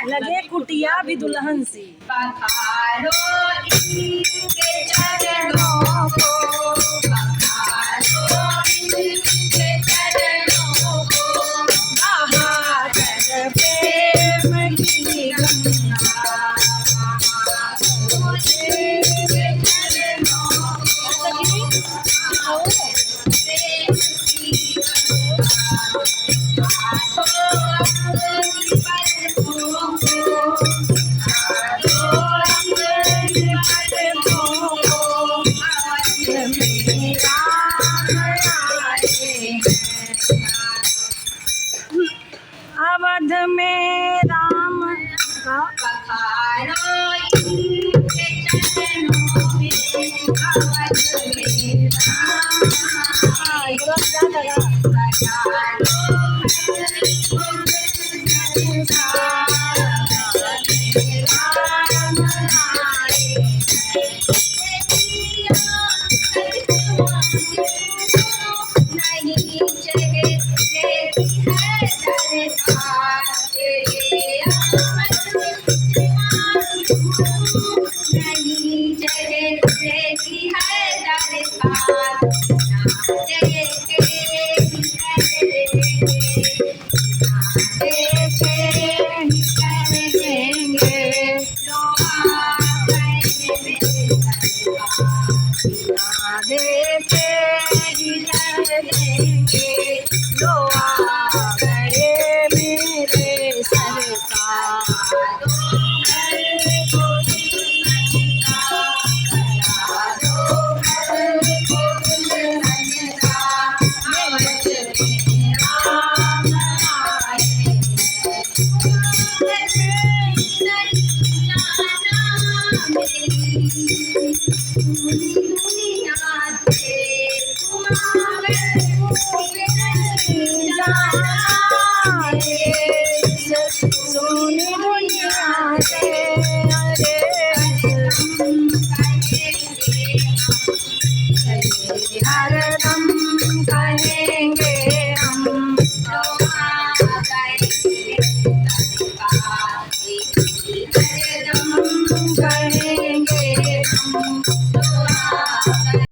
लगे कुटिया भी दुल्हन सी। पखारो इनके चरणों को, पखारो इनके चरणों को, बहाकर प्रेम की गंगा, इनके चरणों को, प्रेम की अवध में राम का पखारो इनके चरणों में, अवध में राम, पखारो